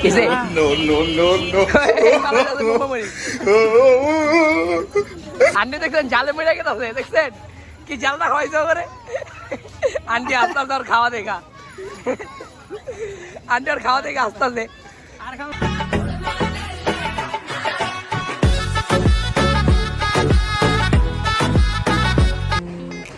কিসে No, no, no, no. Aunty দেখছেন জালে মরে গেছে, দেখছেন কি জালটা খাওয়াইছে করে আন্টি আস্তে আস্তে আর খাওয়া দেখা, আন্টি আর খাওয়া দেখা আস্তে আস্তে আর খাওয়া।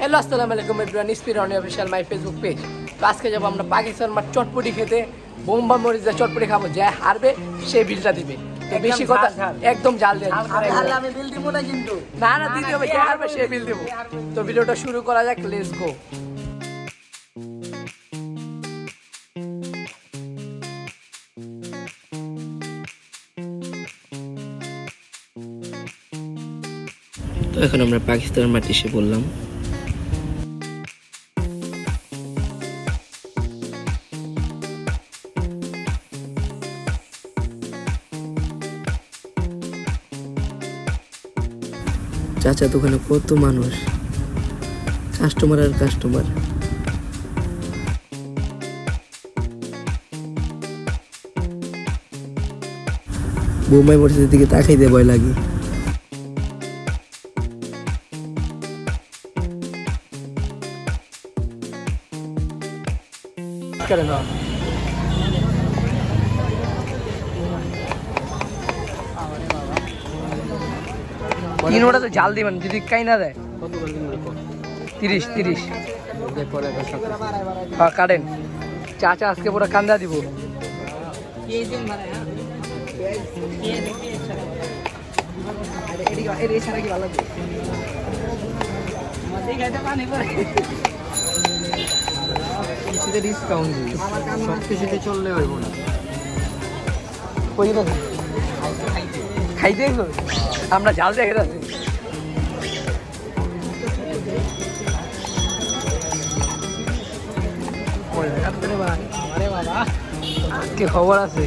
হ্যালো আসসালামু আলাইকুম everyone, speed on official my Facebook page. তো আজকে যাবো আমরা পাকিস্তান মার চটপটি খেতে, বোম্বা মরিচা চটপটি খাবো, যে হারবে সে বিলটা দিবে। তো বেশি কথা একদম জাল দেয়, আমি বিল দিব না কিন্তু। না না দিতে হবে, যে হারবে সে বিল দেবো। তো ভিডিওটা শুরু করা যাক, লেটস গো। তো এখন আমরা পাকিস্তানের মাটি এসে বললাম। চাচা দোকানে কত মানুষ, কাস্টমার আর কাস্টমার। বোম্বাই মরিচের দিকে তাকাইতে ভয় লাগে। তিন ওটা তো জাল দিবেন, যদি কাই না দেয় 30 হ্যাঁ কাটেন। চাচা আজকে পুরো কান্দা দিব। সবকিছুতে চললে হইব না। খাইতে আমরা জাল দেখে যাচ্ছি। কি খবর আছে?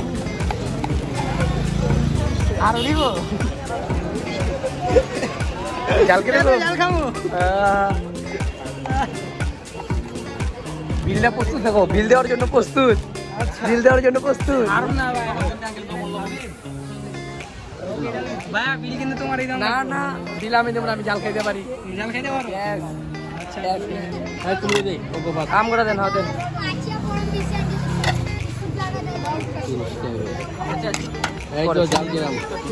আরো দিব জাল কেটে জাল খাবো। বিলটা প্রস্তুত থাকো, বিল দেওয়ার জন্য প্রস্তুত, বিল দেওয়ার জন্য প্রস্তুত। আর না ভাই, ভাই বিল কিন্তু তোমার এই দাম না না বিল আমি দেবো না, আমি জাল খাইতে পারি। জাল খাইতে পারো? আচ্ছা তুমি দে কাম করে দেন, হতেন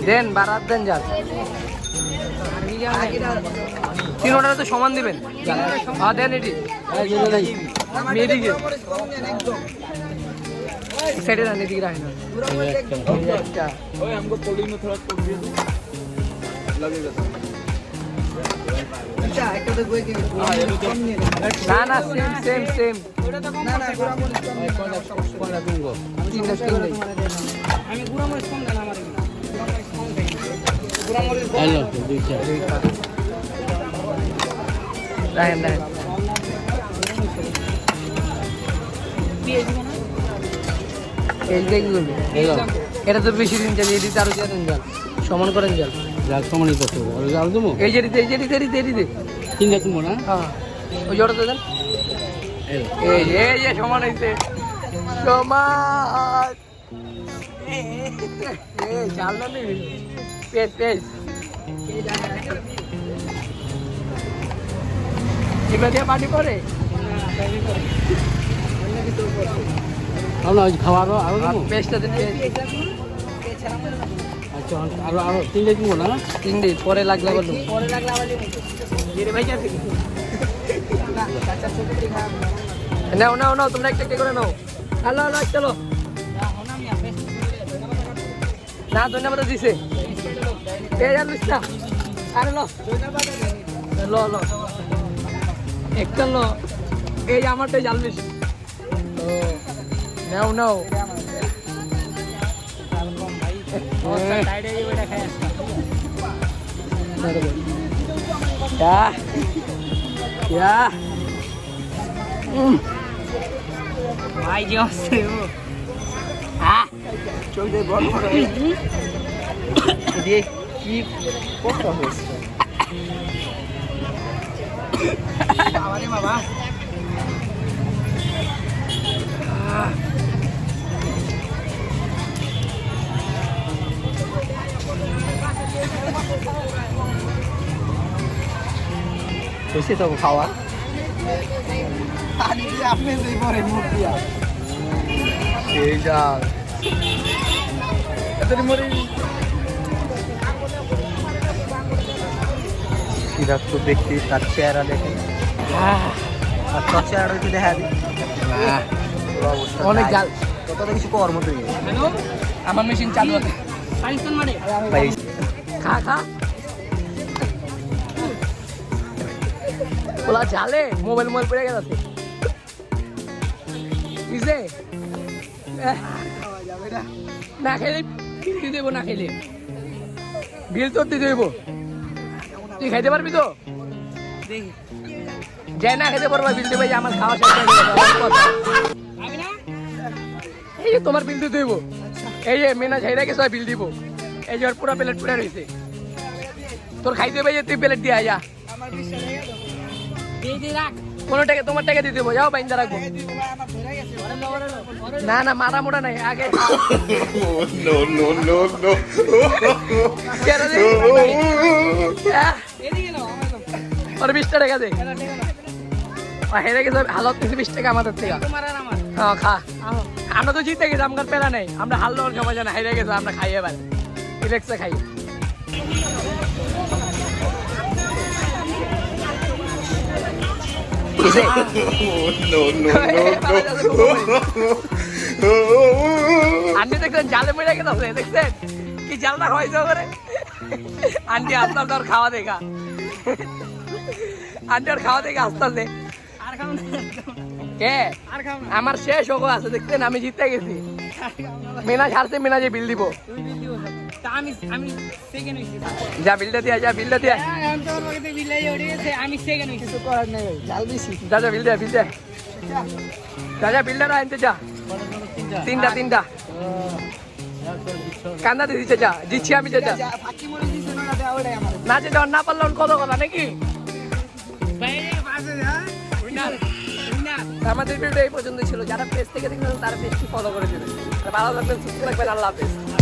দেন, বারাত দেন জাল। তিন ওটা তো সমান দিবেন। হ্যাঁ দেন, এটি এদিকে সাইডে না, এদিকে রাখেন। না না সেম সেম সেম আমি গুড়া মরিচ কম দেন আমার গুড়া মরিচ রাখেন রাখেন। এটা তো বেশি দিন যাবে, এদিকে আরো দেন জাল, সমান করেন জাল। সমানই করতে হবে জাল দেবো। এই যে দিতে, এই যে দিতে, এদিকে তিনটা তুমি না? হ্যাঁ ওই জোড়া তো দেন। এই যে সমান হয়েছে, সমান। জাল না নেই, পেজ পেজ এগুলো দিয়ে পানি করে খাওয়ারও আরো দেবো। পেজটা দিন, আচ্ছা আরো আরো তিনটা দিব না? তিনটে পরে লাগলে বলুন। নাও নাও নাও, তোমরা একটা একটা করে নাও। হ্যালো হ্যালো চলো। না ধন্যবাদ দিছে, এই আর লিস না। আরে লো লো লো একটা লো, এই আমারটাই জাল বেশি। নাও নাও ভাই যে আসছে ও চোখ দিয়ে বড় বড় দিয়ে কি পোকা হয়েছে বাবা। শেষে তো খাওয়া আপনি সেই জাল সিরাজ তো দেখতে তার চেহারা দেখে আর তোর চেহারা একটু দেখা দিই অনেক জাল কত কিছু কর্ম তৈরি আমার মেশিন চালু আছে খা খা ওলা জালে মোবাইল পড়ে গেছে বুঝলে না খেলে বিল দেবো না খেলে বিল তোর দিতে দেবো তুই খাইতে পারবি তো যাই না খেতে পারবো বিল দেবে আমার খাওয়া শেষ হয়ে গেছে এই যে তোমার বিল দিতে দেবো এই যে মেনা ঝাইরা গেছে বিল দিব এই যে ওর পুরো প্লেট পুরা রয়েছে তোর খাইতে হবে যে তুই প্লেট দিয়ে যা কোনো টাকা তোমার টাকা দিয়ে দেবো যাও বাইন্দা রাখবো না না মারা মোটা নাই আগে ওর 20 টাকা দে হেরে গেছে হালত 20 টাকা আমাদের থেকে হ্যাঁ খা আমরা তো জিতে গেছি আমার পেলা নেই আমরা হাল দেওয়ার সময় জানা হেরে গেছে আমরা খাই এবার রিল্যাক্সে খাই আন্টি দেখছেন জালে মরে গেছে দেখছেন কি জালটা হয়েছে করে আন্টি আপনার তোর খাওয়া দেখা আন্টি আর খাওয়া দেখে আসতে কে আমার শেষ ওগো আছে দেখছেন আমি জিতে গেছি মেনা ছাড়ছে মেনা যে বিল দিব যা বিলটা দিয়া যা বিলটা দিয়া যা যা বিল দিয়া বিল দিয়া যা যা বিলটা আনতে যা তিনটা কান্না দিয়ে দিচ্ছে যা দিচ্ছি আমি যেটা না যেটা না পারলাম কত কথা নাকি আমাদের ভিডিও এই পর্যন্ত ছিল যারা পেজ থেকে দেখবেন তারা পেজটি ফলো করে দেবেন ভালো থাকবেন সুস্থ থাকবেন আল্লাহ হাফেজ